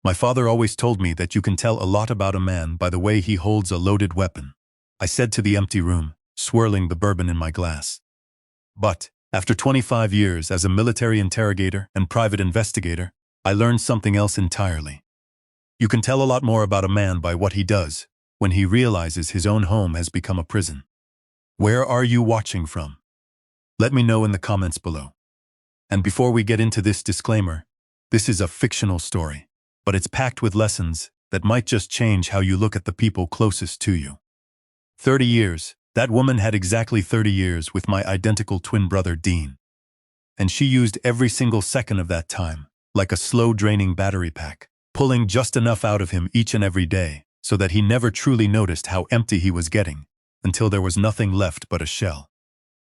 My father always told me that you can tell a lot about a man by the way he holds a loaded weapon, I said to the empty room, swirling the bourbon in my glass. But, after 25 years as a military interrogator and private investigator, I learned something else entirely. You can tell a lot more about a man by what he does when he realizes his own home has become a prison. Where are you watching from? Let me know in the comments below. And before we get into this disclaimer, this is a fictional story, but it's packed with lessons that might just change how you look at the people closest to you. 30 years. That woman had exactly 30 years with my identical twin brother Dean. And she used every single second of that time, like a slow-draining battery pack, pulling just enough out of him each and every day so that he never truly noticed how empty he was getting, until there was nothing left but a shell.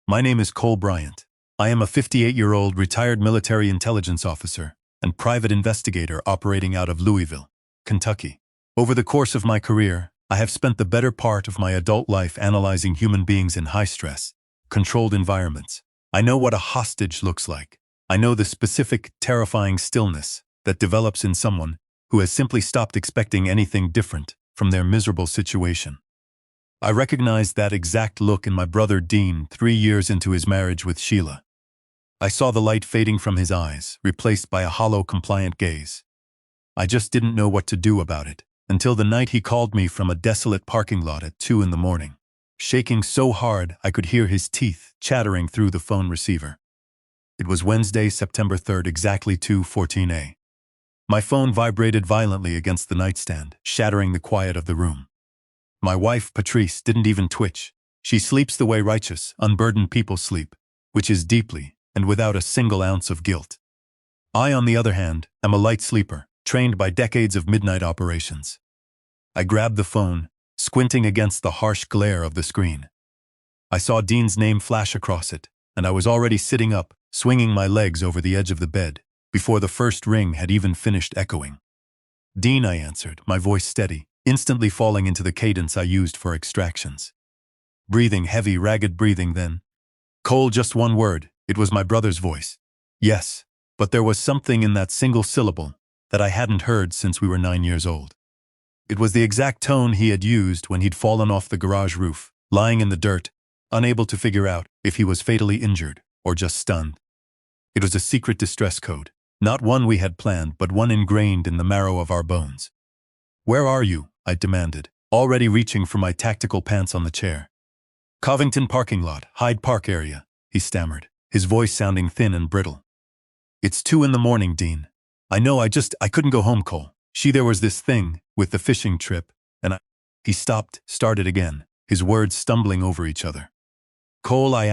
My name is Cole Bryant. I am a 58-year-old retired military intelligence officer and private investigator operating out of Louisville, Kentucky. Over the course of my career, I have spent the better part of my adult life analyzing human beings in high-stress, controlled environments. I know what a hostage looks like. I know the specific, terrifying stillness that develops in someone who has simply stopped expecting anything different from their miserable situation. I recognized that exact look in my brother Dean 3 years into his marriage with Sheila. I saw the light fading from his eyes, replaced by a hollow, compliant gaze. I just didn't know what to do about it, until the night he called me from a desolate parking lot at 2 in the morning, shaking so hard I could hear his teeth chattering through the phone receiver. It was Wednesday, September 3rd, exactly 2:14 a.m. My phone vibrated violently against the nightstand, shattering the quiet of the room. My wife, Patrice, didn't even twitch. She sleeps the way righteous, unburdened people sleep, which is deeply and without a single ounce of guilt. I, on the other hand, am a light sleeper, trained by decades of midnight operations. I grabbed the phone, squinting against the harsh glare of the screen. I saw Dean's name flash across it, and I was already sitting up, swinging my legs over the edge of the bed, before the first ring had even finished echoing. "Dean," I answered, my voice steady, instantly falling into the cadence I used for extractions. Breathing, heavy, ragged breathing then. "Cole, just one word." It was my brother's voice. Yes, but there was something in that single syllable that I hadn't heard since we were 9 years old. It was the exact tone he had used when he'd fallen off the garage roof, lying in the dirt, unable to figure out if he was fatally injured or just stunned. It was a secret distress code, not one we had planned, but one ingrained in the marrow of our bones. "Where are you?" I demanded, already reaching for my tactical pants on the chair. "Covington parking lot, Hyde Park area," he stammered, his voice sounding thin and brittle. "It's 2 in the morning, Dean. I know, I couldn't go home, Cole. There was this thing with the fishing trip, and He stopped, started again, his words stumbling over each other. "Cole," I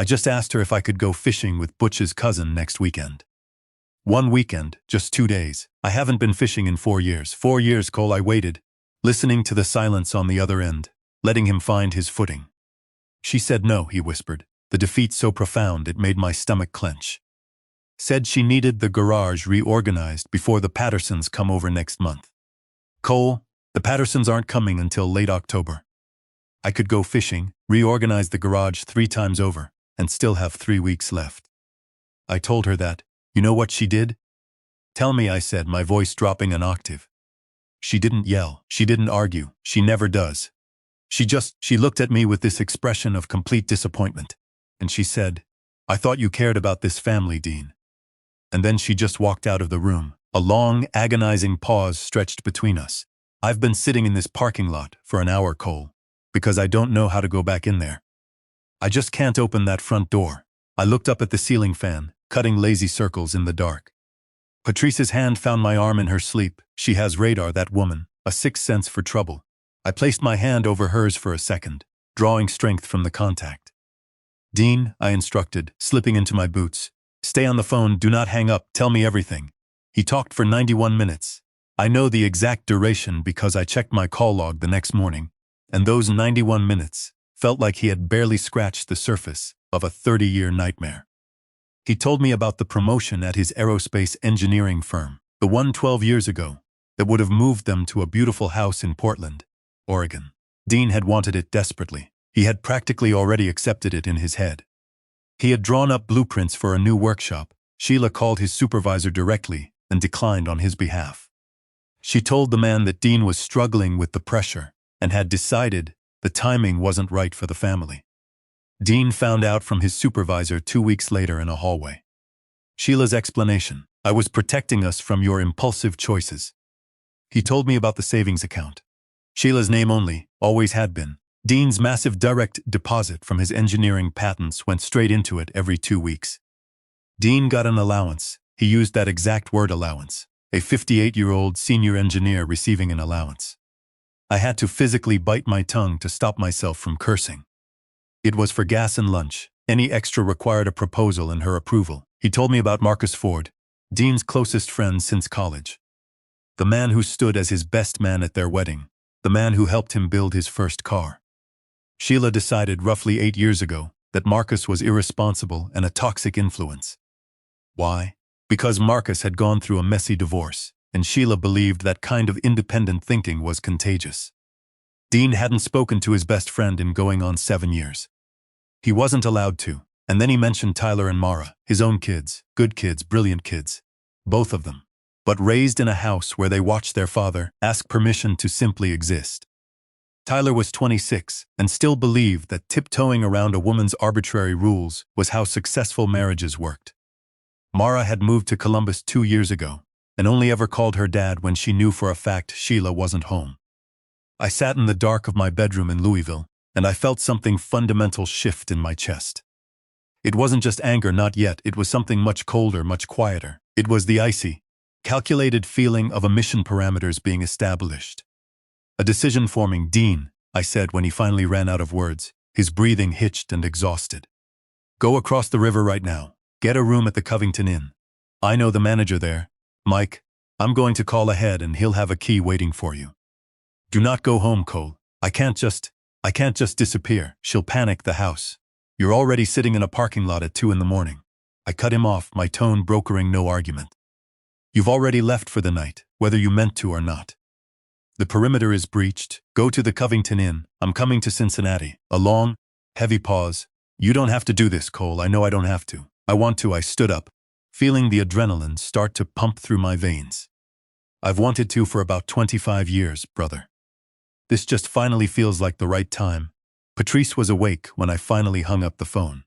just asked her if I could go fishing with Butch's cousin next weekend. "One weekend, just 2 days. I haven't been fishing in 4 years. 4 years, Cole." I waited, listening to the silence on the other end, letting him find his footing. "She said no," he whispered, the defeat so profound it made my stomach clench. "Said she needed the garage reorganized before the Pattersons come over next month." "Cole, the Pattersons aren't coming until late October. I could go fishing, reorganize the garage 3 times over, and still have 3 weeks left." I told her that. You know what she did? "Tell me," I said, my voice dropping an octave. "She didn't yell. She didn't argue. She never does. She looked at me with this expression of complete disappointment, and she said, 'I thought you cared about this family, Dean.' And then she just walked out of the room. A long, agonizing pause stretched between us. I've been sitting in this parking lot for an hour, Cole, because I don't know how to go back in there. I just can't open that front door." I looked up at the ceiling fan, cutting lazy circles in the dark. Patrice's hand found my arm in her sleep. She has radar, that woman, a sixth sense for trouble. I placed my hand over hers for a second, drawing strength from the contact. "Dean," I instructed, slipping into my boots. "Stay on the phone, do not hang up, tell me everything." He talked for 91 minutes. I know the exact duration because I checked my call log the next morning, and those 91 minutes felt like he had barely scratched the surface of a 30-year nightmare. He told me about the promotion at his aerospace engineering firm, the one 12 years ago, that would have moved them to a beautiful house in Portland, Oregon. Dean had wanted it desperately. He had practically already accepted it in his head. He had drawn up blueprints for a new workshop. Sheila called his supervisor directly and declined on his behalf. She told the man that Dean was struggling with the pressure and had decided the timing wasn't right for the family. Dean found out from his supervisor 2 weeks later in a hallway. Sheila's explanation: I was protecting us from your impulsive choices. He told me about the savings account. Sheila's name only, always had been. Dean's massive direct deposit from his engineering patents went straight into it every 2 weeks. Dean got an allowance. He used that exact word, allowance. A 58-year-old senior engineer receiving an allowance. I had to physically bite my tongue to stop myself from cursing. It was for gas and lunch. Any extra required a proposal and her approval. He told me about Marcus Ford, Dean's closest friend since college. The man who stood as his best man at their wedding. The man who helped him build his first car. Sheila decided roughly 8 years ago that Marcus was irresponsible and a toxic influence. Why? Because Marcus had gone through a messy divorce, and Sheila believed that kind of independent thinking was contagious. Dean hadn't spoken to his best friend in going on 7 years. He wasn't allowed to, and then he mentioned Tyler and Mara, his own kids, good kids, brilliant kids, both of them, but raised in a house where they watched their father ask permission to simply exist. Tyler was 26 and still believed that tiptoeing around a woman's arbitrary rules was how successful marriages worked. Mara had moved to Columbus 2 years ago and only ever called her dad when she knew for a fact Sheila wasn't home. I sat in the dark of my bedroom in Louisville, and I felt something fundamental shift in my chest. It wasn't just anger, not yet. It was something much colder, much quieter. It was the icy, calculated feeling of mission parameters being established. A decision forming. Dean, I said when he finally ran out of words, his breathing hitched and exhausted. Go across the river right now. Get a room at the Covington Inn. I know the manager there. Mike, I'm going to call ahead and he'll have a key waiting for you. Do not go home, Cole. I can't just disappear. She'll panic the house. You're already sitting in a parking lot at 2 a.m. I cut him off, my tone brokering no argument. You've already left for the night, whether you meant to or not. The perimeter is breached. Go to the Covington Inn. I'm coming to Cincinnati. A long, heavy pause. You don't have to do this, Cole. I know I don't have to. I want to. I stood up, feeling the adrenaline start to pump through my veins. I've wanted to for about 25 years, brother. This just finally feels like the right time. Patrice was awake when I finally hung up the phone.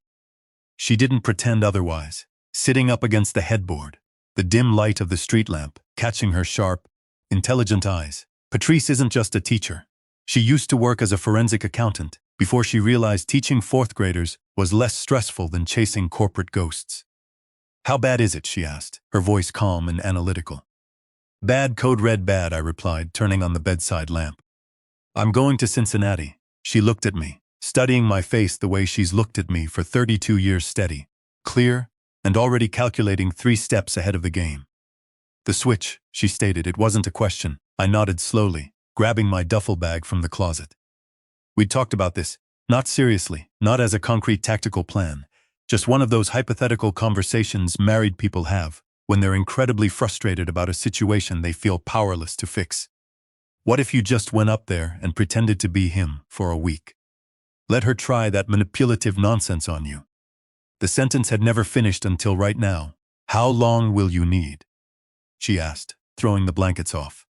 She didn't pretend otherwise, sitting up against the headboard, the dim light of the street lamp catching her sharp, intelligent eyes. Patrice isn't just a teacher. She used to work as a forensic accountant before she realized teaching 4th graders was less stressful than chasing corporate ghosts. How bad is it? She asked, her voice calm and analytical. Bad, code red bad, I replied, turning on the bedside lamp. I'm going to Cincinnati. She looked at me, studying my face the way she's looked at me for 32 years steady, clear, and already calculating 3 steps ahead of the game. The switch, she stated. It wasn't a question. I nodded slowly, grabbing my duffel bag from the closet. We'd talked about this, not seriously, not as a concrete tactical plan, just one of those hypothetical conversations married people have when they're incredibly frustrated about a situation they feel powerless to fix. What if you just went up there and pretended to be him for a week? Let her try that manipulative nonsense on you. The sentence had never finished until right now. How long will you need? She asked, throwing the blankets off.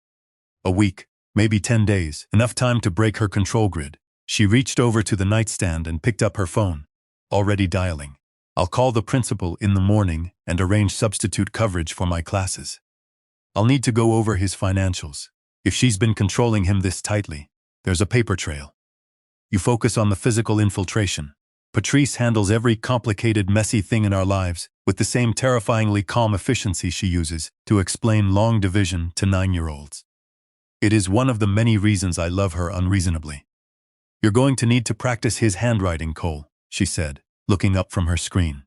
A week, maybe 10 days, enough time to break her control grid. She reached over to the nightstand and picked up her phone, already dialing. I'll call the principal in the morning and arrange substitute coverage for my classes. I'll need to go over his financials. If she's been controlling him this tightly, there's a paper trail. You focus on the physical infiltration. Patrice handles every complicated, messy thing in our lives with the same terrifyingly calm efficiency she uses to explain long division to 9-year-olds. It is one of the many reasons I love her unreasonably. You're going to need to practice his handwriting, Cole, she said, looking up from her screen.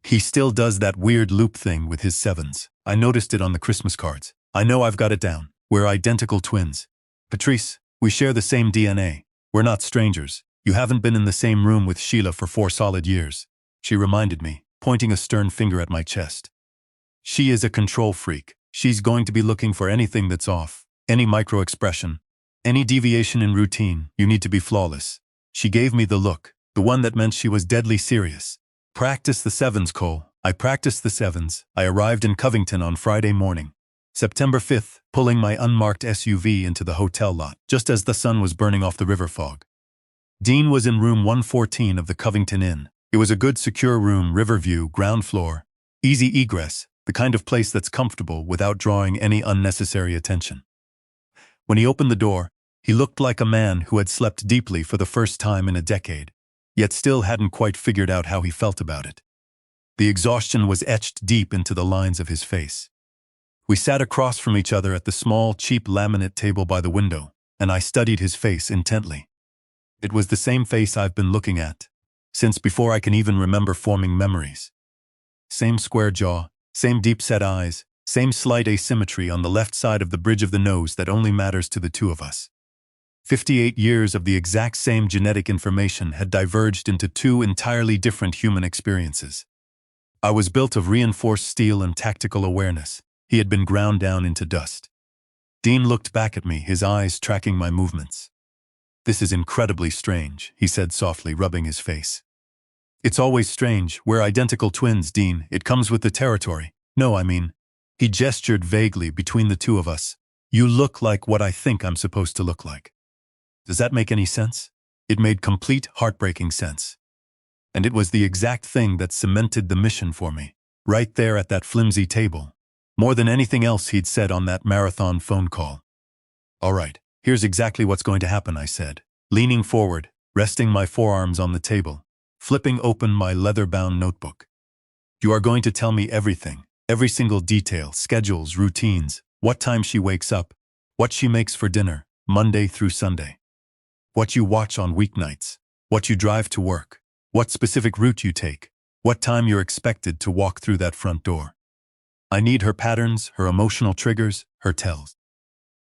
He still does that weird loop thing with his 7s. I noticed it on the Christmas cards. I know I've got it down. We're identical twins. Patrice, we share the same DNA. We're not strangers. You haven't been in the same room with Sheila for 4 solid years, she reminded me, pointing a stern finger at my chest. She is a control freak. She's going to be looking for anything that's off, any micro-expression, any deviation in routine. You need to be flawless. She gave me the look, the one that meant she was deadly serious. Practice the 7s, Cole. I practiced the 7s. I arrived in Covington on Friday morning. September 5th, pulling my unmarked SUV into the hotel lot, just as the sun was burning off the river fog. Dean was in room 114 of the Covington Inn. It was a good, secure room, river view, ground floor, easy egress, the kind of place that's comfortable without drawing any unnecessary attention. When he opened the door, he looked like a man who had slept deeply for the first time in a decade, yet still hadn't quite figured out how he felt about it. The exhaustion was etched deep into the lines of his face. We sat across from each other at the small, cheap laminate table by the window, and I studied his face intently. It was the same face I've been looking at since before I can even remember forming memories. Same square jaw, same deep-set eyes, same slight asymmetry on the left side of the bridge of the nose that only matters to the two of us. 58 years of the exact same genetic information had diverged into two entirely different human experiences. I was built of reinforced steel and tactical awareness. He had been ground down into dust. Dean looked back at me, his eyes tracking my movements. "This is incredibly strange," he said softly, rubbing his face. "It's always strange. We're identical twins, Dean. It comes with the territory. No, I mean..." He gestured vaguely between the two of us. "You look like what I think I'm supposed to look like." Does that make any sense? It made complete, heartbreaking sense. And it was the exact thing that cemented the mission for me, right there at that flimsy table. More than anything else he'd said on that marathon phone call. "All right, here's exactly what's going to happen," I said, leaning forward, resting my forearms on the table, flipping open my leather-bound notebook. "You are going to tell me everything, every single detail, schedules, routines, what time she wakes up, what she makes for dinner, Monday through Sunday, what you watch on weeknights, what you drive to work, what specific route you take, what time you're expected to walk through that front door. I need her patterns, her emotional triggers, her tells.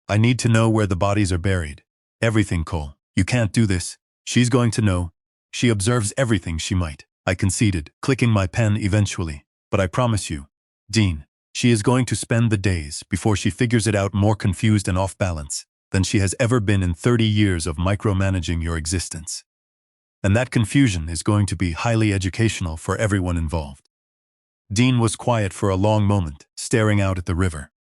I need to know where the bodies are buried. Everything, Cole. You can't do this. She's going to know. She observes everything she might," I conceded, clicking my pen eventually. "But I promise you, Dean, she is going to spend the days before she figures it out more confused and off balance than she has ever been in 30 years of micromanaging your existence. And that confusion is going to be highly educational for everyone involved." Dean was quiet for a long moment, staring out at the river.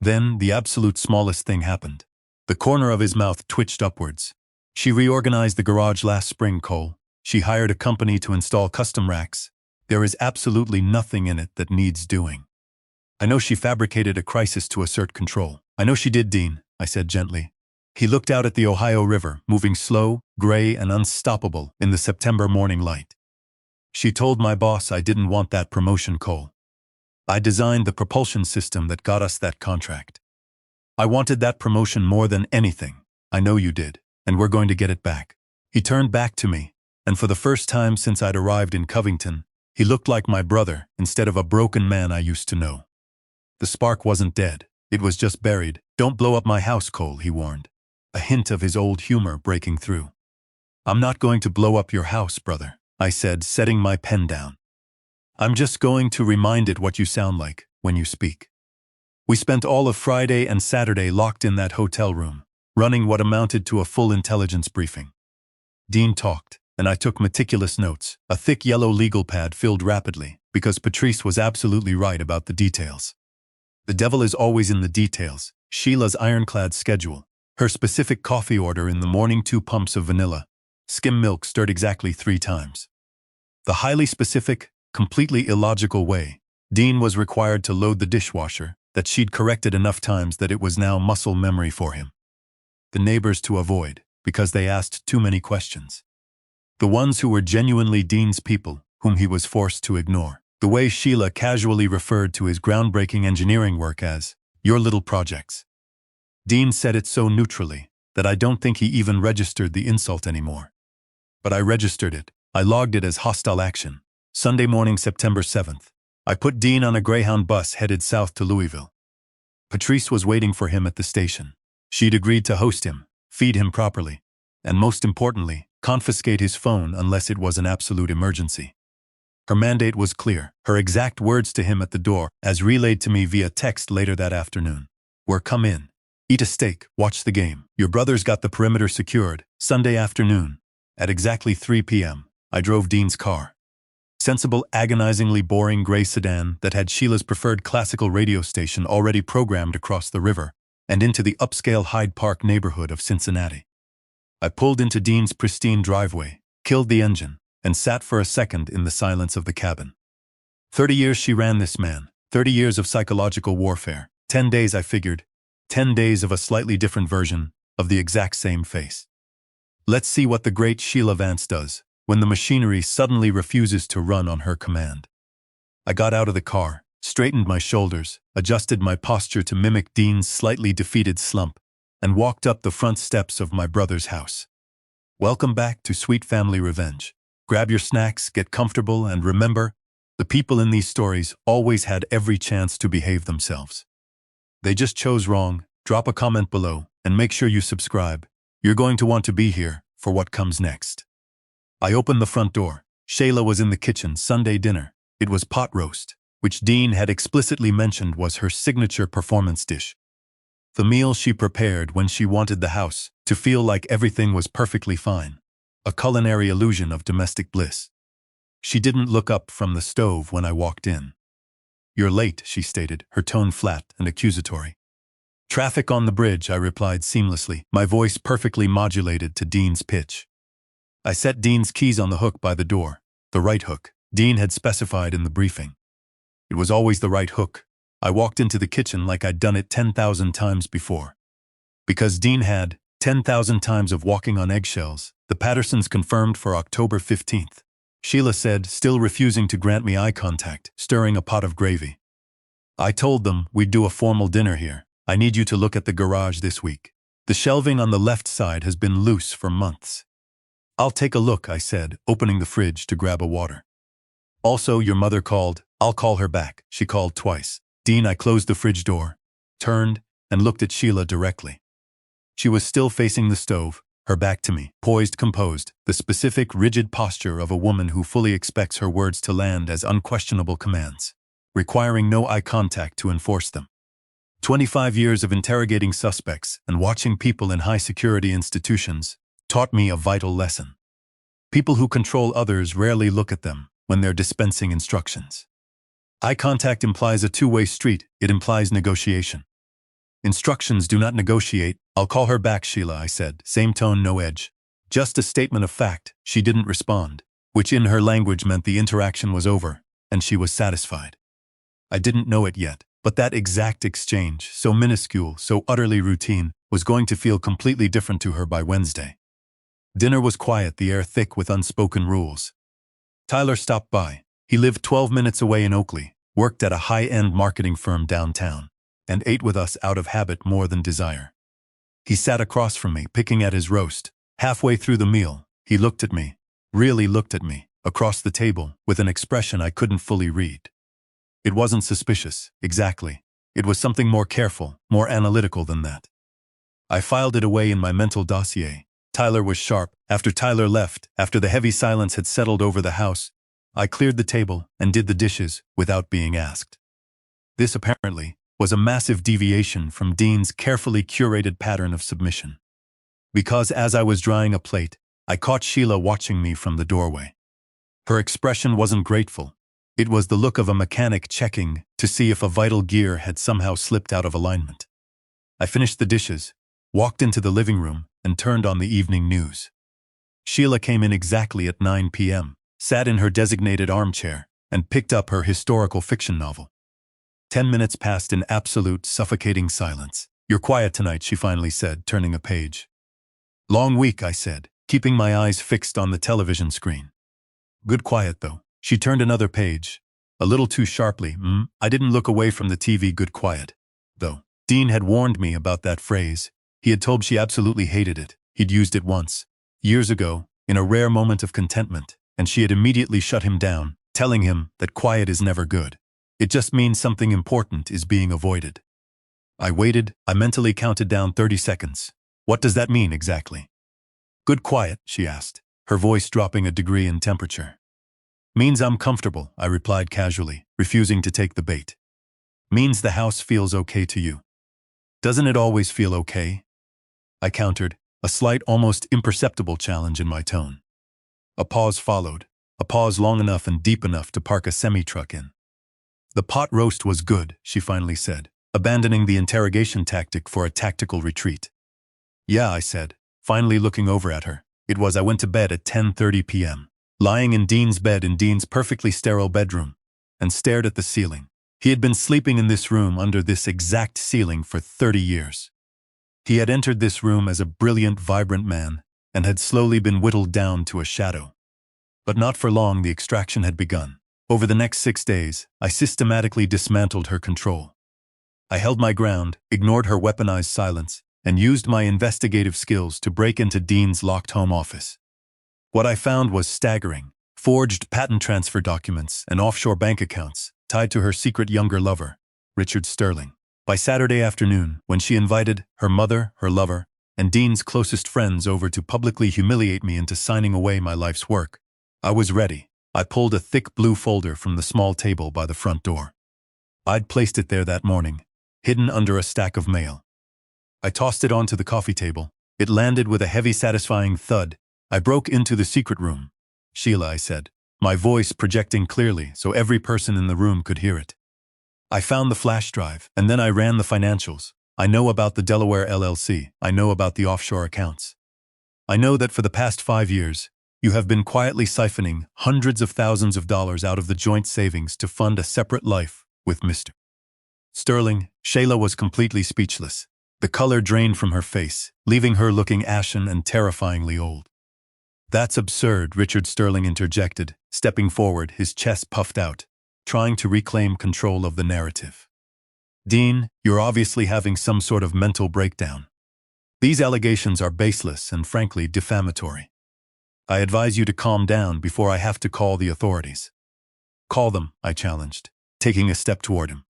Then, the absolute smallest thing happened. The corner of his mouth twitched upwards. "She reorganized the garage last spring, Cole. She hired a company to install custom racks. There is absolutely nothing in it that needs doing. I know she fabricated a crisis to assert control." "I know she did, Dean," I said gently. He looked out at the Ohio River, moving slow, gray, and unstoppable in the September morning light. "She told my boss I didn't want that promotion, Cole. I designed the propulsion system that got us that contract. I wanted that promotion more than anything. I know you did, and we're going to get it back." He turned back to me, and for the first time since I'd arrived in Covington, he looked like my brother instead of a broken man I used to know. The spark wasn't dead. It was just buried. "Don't blow up my house, Cole," he warned, a hint of his old humor breaking through. "I'm not going to blow up your house, brother," I said, setting my pen down. "I'm just going to remind it what you sound like when you speak." We spent all of Friday and Saturday locked in that hotel room, running what amounted to a full intelligence briefing. Dean talked, and I took meticulous notes, a thick yellow legal pad filled rapidly, because Patrice was absolutely right about the details. The devil is always in the details. Sheila's ironclad schedule, her specific coffee order in the morning, 2 pumps of vanilla, skim milk stirred exactly 3 times. The highly specific, completely illogical way Dean was required to load the dishwasher that she'd corrected enough times that it was now muscle memory for him. The neighbors to avoid, because they asked too many questions. The ones who were genuinely Dean's people, whom he was forced to ignore. The way Sheila casually referred to his groundbreaking engineering work as, "your little projects." Dean said it so neutrally that I don't think he even registered the insult anymore. But I registered it. I logged it as hostile action. Sunday morning, September 7th. I put Dean on a Greyhound bus headed south to Louisville. Patrice was waiting for him at the station. She'd agreed to host him, feed him properly, and most importantly, confiscate his phone unless it was an absolute emergency. Her mandate was clear, her exact words to him at the door, as relayed to me via text later that afternoon, were, "Come in, eat a steak, watch the game. Your brother's got the perimeter secured." Sunday afternoon, at exactly 3 p.m., I drove Dean's car. sensible, agonizingly boring gray sedan that had Sheila's preferred classical radio station already programmed across the river and into the upscale Hyde Park neighborhood of Cincinnati. I pulled into Dean's pristine driveway, killed the engine, and sat for a second in the silence of the cabin. 30 years she ran this man, 30 years of psychological warfare, 10 days I figured, 10 days of a slightly different version of the exact same face. Let's see what the great Sheila Vance does when the machinery suddenly refuses to run on her command. I got out of the car, straightened my shoulders, adjusted my posture to mimic Dean's slightly defeated slump, and walked up the front steps of my brother's house. Welcome back to Sweet Family Revenge. Grab your snacks, get comfortable, and remember, the people in these stories always had every chance to behave themselves. They just chose wrong. Drop a comment below, and make sure you subscribe. You're going to want to be here for what comes next. I opened the front door. Sheila was in the kitchen, Sunday dinner. It was pot roast, which Dean had explicitly mentioned was her signature performance dish. The meal she prepared when she wanted the house to feel like everything was perfectly fine. A culinary illusion of domestic bliss. She didn't look up from the stove when I walked in. "You're late," she stated, her tone flat and accusatory. "Traffic on the bridge," I replied seamlessly, my voice perfectly modulated to Dean's pitch. I set Dean's keys on the hook by the door, the right hook. Dean had specified in the briefing. It was always the right hook. I walked into the kitchen like I'd done it 10,000 times before. Because Dean had 10,000 times of walking on eggshells, the Pattersons confirmed for October 15th. Sheila said, still refusing to grant me eye contact, stirring a pot of gravy. "I told them we'd do a formal dinner here. I need you to look at the garage this week. The shelving on the left side has been loose for months." "I'll take a look," I said, opening the fridge to grab a water. "Also, your mother called. I'll call her back." She called twice. Dean, I closed the fridge door, turned, and looked at Sheila directly. She was still facing the stove, her back to me, poised, composed, the specific, rigid posture of a woman who fully expects her words to land as unquestionable commands, requiring no eye contact to enforce them. 25 years of interrogating suspects and watching people in high-security institutions taught me a vital lesson. People who control others rarely look at them when they're dispensing instructions. Eye contact implies a two-way street. It implies negotiation. Instructions do not negotiate. "I'll call her back, Sheila," I said, same tone, no edge. Just a statement of fact. She didn't respond, which in her language meant the interaction was over, and she was satisfied. I didn't know it yet, but that exact exchange, so minuscule, so utterly routine, was going to feel completely different to her by Wednesday. Dinner was quiet, the air thick with unspoken rules. Tyler stopped by. He lived 12 minutes away in Oakley, worked at a high-end marketing firm downtown, and ate with us out of habit more than desire. He sat across from me, picking at his roast. Halfway through the meal, he looked at me, really looked at me, across the table, with an expression I couldn't fully read. It wasn't suspicious, exactly. It was something more careful, more analytical than that. I filed it away in my mental dossier. Tyler was sharp. After Tyler left, after the heavy silence had settled over the house, I cleared the table and did the dishes without being asked. This, apparently, was a massive deviation from Dean's carefully curated pattern of submission. Because as I was drying a plate, I caught Sheila watching me from the doorway. Her expression wasn't grateful. It was the look of a mechanic checking to see if a vital gear had somehow slipped out of alignment. I finished the dishes, walked into the living room, and turned on the evening news. Sheila came in exactly at 9 p.m., sat in her designated armchair, and picked up her historical fiction novel. 10 minutes passed in absolute, suffocating silence. "You're quiet tonight," she finally said, turning a page. "Long week," I said, keeping my eyes fixed on the television screen. "Good quiet, though." She turned another page, a little too sharply. I didn't look away from the TV. "Good quiet, though." Dean had warned me about that phrase. He had told she absolutely hated it. He'd used it once, years ago, in a rare moment of contentment, and she had immediately shut him down, telling him that quiet is never good. It just means something important is being avoided. I waited. I mentally counted down 30 seconds. "What does that mean exactly?" "Good quiet," she asked, her voice dropping a degree in temperature. "Means I'm comfortable," I replied casually, refusing to take the bait. "Means the house feels okay to you." "Doesn't it always feel okay?" I countered, a slight, almost imperceptible challenge in my tone. A pause followed. a pause long enough and deep enough to park a semi-truck in. "The pot roast was good," she finally said, abandoning the interrogation tactic for a tactical retreat. "Yeah," I said, finally looking over at her. I went to bed at 10:30 p.m., lying in Dean's bed in Dean's perfectly sterile bedroom, and stared at the ceiling. He had been sleeping in this room under this exact ceiling for 30 years. He had entered this room as a brilliant, vibrant man, and had slowly been whittled down to a shadow. But not for long the extraction had begun. Over the next 6 days, I systematically dismantled her control. I held my ground, ignored her weaponized silence, and used my investigative skills to break into Dean's locked home office. What I found was staggering: forged patent transfer documents and offshore bank accounts tied to her secret younger lover, Richard Sterling. By Saturday afternoon, when she invited her mother, her lover, and Dean's closest friends over to publicly humiliate me into signing away my life's work, I was ready. I pulled a thick blue folder from the small table by the front door. I'd placed it there that morning, hidden under a stack of mail. I tossed it onto the coffee table. It landed with a heavy, satisfying thud. I broke into the secret room. "Sheila," I said, my voice projecting clearly so every person in the room could hear it. "I found the flash drive, and then I ran the financials. I know about the Delaware LLC. I know about the offshore accounts. I know that for the past 5 years, you have been quietly siphoning hundreds of thousands of dollars out of the joint savings to fund a separate life with Mr. Sterling." Sheila was completely speechless. The color drained from her face, leaving her looking ashen and terrifyingly old. "That's absurd," Richard Sterling interjected, stepping forward, his chest puffed out, trying to reclaim control of the narrative. "Dean, you're obviously having some sort of mental breakdown. These allegations are baseless and frankly defamatory. I advise you to calm down before I have to call the authorities." "Call them," I challenged, taking a step toward him.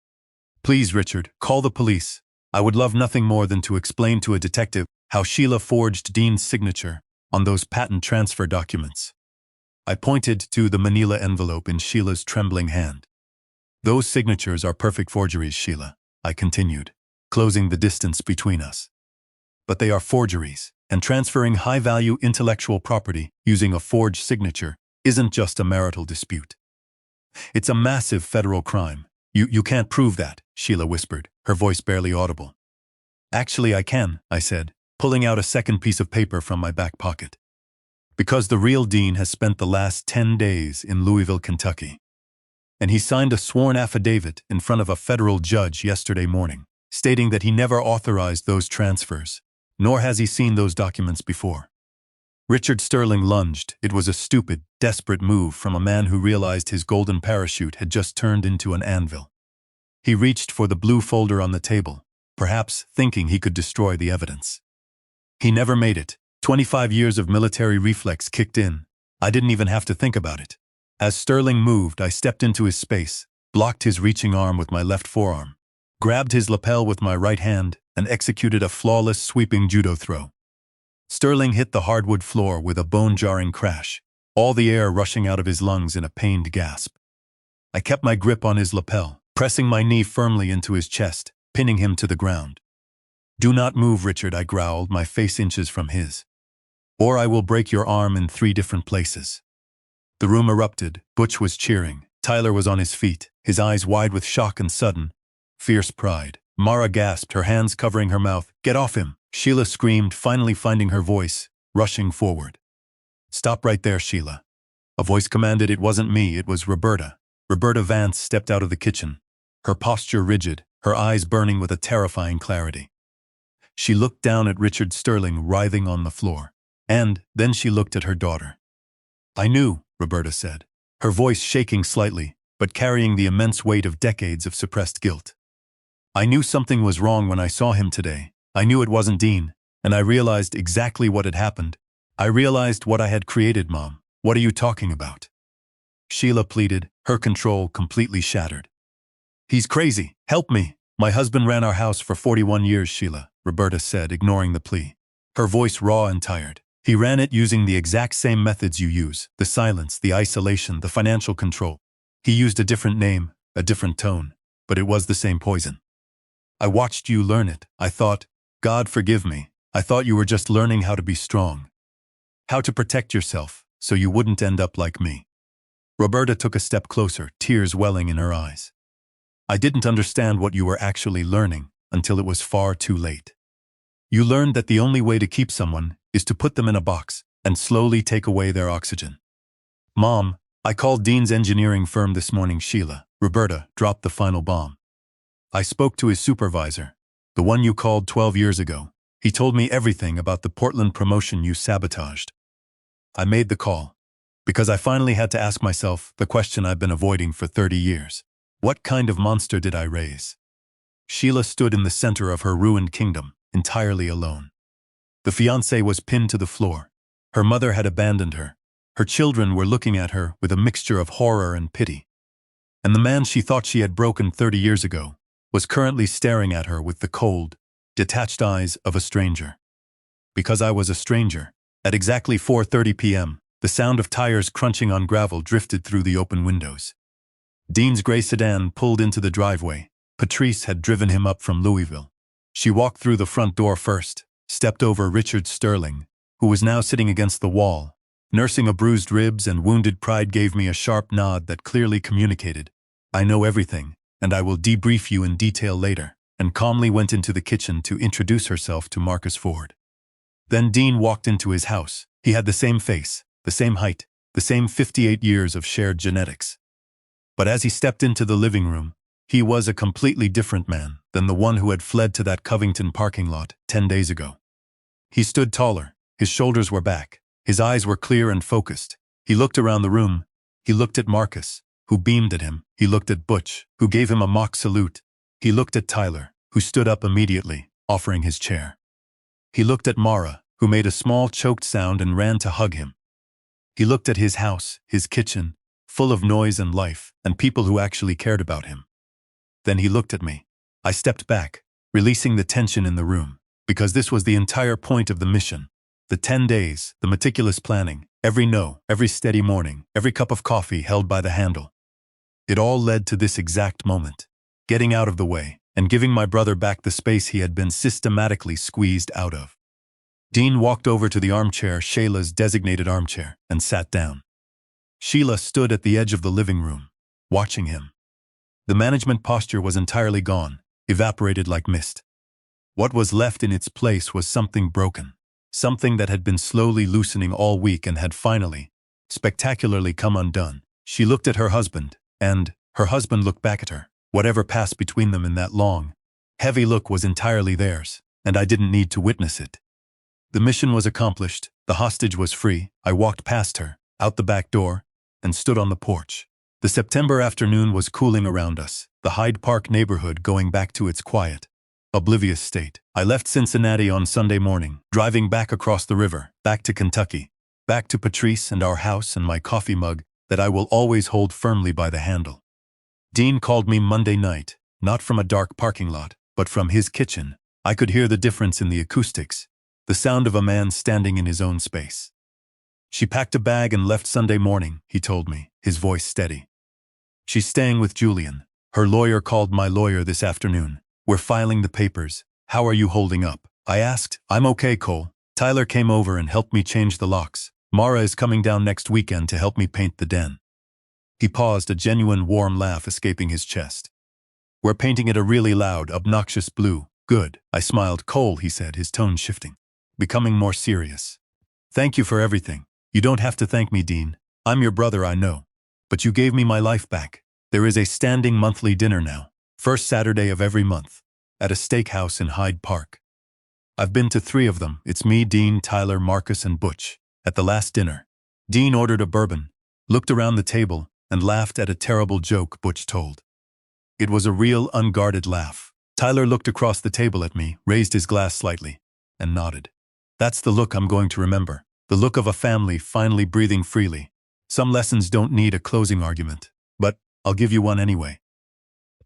"Please, Richard, call the police. I would love nothing more than to explain to a detective how Sheila forged Dean's signature on those patent transfer documents." I pointed to the manila envelope in Sheila's trembling hand. "Those signatures are perfect forgeries, Sheila," I continued, closing the distance between us. "But they are forgeries, and transferring high-value intellectual property using a forged signature isn't just a marital dispute. It's a massive federal crime. You can't prove that," Sheila whispered, her voice barely audible. "Actually, I can," I said, pulling out a second piece of paper from my back pocket. "Because the real Dean has spent the last 10 days in Louisville, Kentucky. And he signed a sworn affidavit in front of a federal judge yesterday morning, stating that he never authorized those transfers, nor has he seen those documents before." Richard Sterling lunged. It was a stupid, desperate move from a man who realized his golden parachute had just turned into an anvil. He reached for the blue folder on the table, perhaps thinking he could destroy the evidence. He never made it. 25 years of military reflex kicked in. I didn't even have to think about it. As Sterling moved, I stepped into his space, blocked his reaching arm with my left forearm, grabbed his lapel with my right hand, and executed a flawless sweeping judo throw. Sterling hit the hardwood floor with a bone-jarring crash, all the air rushing out of his lungs in a pained gasp. I kept my grip on his lapel, pressing my knee firmly into his chest, pinning him to the ground. "Do not move, Richard," I growled, my face inches from his. "Or I will break your arm in 3 different places." The room erupted. Butch was cheering. Tyler was on his feet, his eyes wide with shock and sudden, fierce pride. Mara gasped, her hands covering her mouth. "Get off him!" Sheila screamed, finally finding her voice, rushing forward. "Stop right there, Sheila." A voice commanded. It wasn't me, it was Roberta. Roberta Vance stepped out of the kitchen, her posture rigid, her eyes burning with a terrifying clarity. She looked down at Richard Sterling writhing on the floor, and then she looked at her daughter. "I knew," Roberta said, her voice shaking slightly, but carrying the immense weight of decades of suppressed guilt. "I knew something was wrong when I saw him today. I knew it wasn't Dean, and I realized exactly what had happened. I realized what I had created, Mom. What are you talking about?" Sheila pleaded, her control completely shattered. "He's crazy. Help me. My husband ran our house for 41 years, Sheila," Roberta said, ignoring the plea, her voice raw and tired. "He ran it using the exact same methods you use, the silence, the isolation, the financial control. He used a different name, a different tone, but it was the same poison. I watched you learn it. I thought, God forgive me, I thought you were just learning how to be strong. How to protect yourself, so you wouldn't end up like me. Roberta took a step closer, tears welling in her eyes. I didn't understand what you were actually learning until it was far too late. You learned that the only way to keep someone is to put them in a box and slowly take away their oxygen. Mom, I called Dean's engineering firm this morning, Sheila. Roberta dropped the final bomb. I spoke to his supervisor, the one you called 12 years ago. He told me everything about the Portland promotion you sabotaged. I made the call because I finally had to ask myself the question I've been avoiding for 30 years. What kind of monster did I raise? Sheila stood in the center of her ruined kingdom, entirely alone. The fiancé was pinned to the floor. Her mother had abandoned her. Her children were looking at her with a mixture of horror and pity. And the man she thought she had broken 30 years ago was currently staring at her with the cold, detached eyes of a stranger. Because I was a stranger, at exactly 4:30 p.m., the sound of tires crunching on gravel drifted through the open windows. Dean's gray sedan pulled into the driveway. Patrice had driven him up from Louisville. She walked through the front door first, stepped over Richard Sterling, who was now sitting against the wall, nursing a bruised ribs, and wounded pride gave me a sharp nod that clearly communicated, I know everything, and I will debrief you in detail later, and calmly went into the kitchen to introduce herself to Marcus Ford. Then Dean walked into his house. He had the same face, the same height, the same 58 years of shared genetics. But as he stepped into the living room, he was a completely different man than the one who had fled to that Covington parking lot 10 days ago. He stood taller, his shoulders were back, his eyes were clear and focused. He looked around the room. He looked at Marcus, who beamed at him. He looked at Butch, who gave him a mock salute. He looked at Tyler, who stood up immediately, offering his chair. He looked at Mara, who made a small choked sound and ran to hug him. He looked at his house, his kitchen, full of noise and life, and people who actually cared about him. Then he looked at me. I stepped back, releasing the tension in the room, because this was the entire point of the mission. The 10 days, the meticulous planning, every no, every steady morning, every cup of coffee held by the handle. It all led to this exact moment, getting out of the way and giving my brother back the space he had been systematically squeezed out of. Dean walked over to the armchair, Sheila's designated armchair, and sat down. Sheila stood at the edge of the living room, watching him. The management posture was entirely gone, evaporated like mist. What was left in its place was something broken, something that had been slowly loosening all week and had finally, spectacularly come undone. She looked at her husband, and her husband looked back at her. Whatever passed between them in that long, heavy look was entirely theirs, and I didn't need to witness it. The mission was accomplished, the hostage was free. I walked past her, out the back door, and stood on the porch. The September afternoon was cooling around us, the Hyde Park neighborhood going back to its quiet, oblivious state. I left Cincinnati on Sunday morning, driving back across the river, back to Kentucky, back to Patrice and our house and my coffee mug that I will always hold firmly by the handle. Dean called me Monday night, not from a dark parking lot, but from his kitchen. I could hear the difference in the acoustics, the sound of a man standing in his own space. She packed a bag and left Sunday morning, he told me, his voice steady. She's staying with Julian. Her lawyer called my lawyer this afternoon. We're filing the papers. How are you holding up? I asked. I'm okay, Cole. Tyler came over and helped me change the locks. Mara is coming down next weekend to help me paint the den. He paused, a genuine warm laugh escaping his chest. We're painting it a really loud, obnoxious blue. Good. I smiled. Cole, he said, his tone shifting, becoming more serious. Thank you for everything. You don't have to thank me, Dean. I'm your brother, I know. But you gave me my life back. There is a standing monthly dinner now, first Saturday of every month, at a steakhouse in Hyde Park. I've been to 3 of them. It's me, Dean, Tyler, Marcus, and Butch. At the last dinner, Dean ordered a bourbon, looked around the table, and laughed at a terrible joke Butch told. It was a real, unguarded laugh. Tyler looked across the table at me, raised his glass slightly, and nodded. That's the look I'm going to remember, the look of a family finally breathing freely. Some lessons don't need a closing argument, but I'll give you one anyway.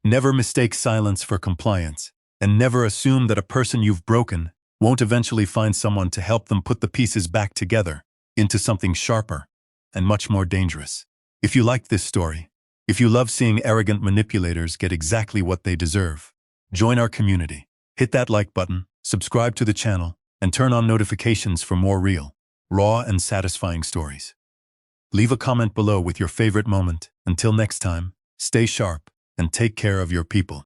Never mistake silence for compliance, and never assume that a person you've broken won't eventually find someone to help them put the pieces back together into something sharper and much more dangerous. If you liked this story, if you love seeing arrogant manipulators get exactly what they deserve, join our community. Hit that like button, subscribe to the channel, and turn on notifications for more real, raw, and satisfying stories. Leave a comment below with your favorite moment. Until next time, stay sharp and take care of your people.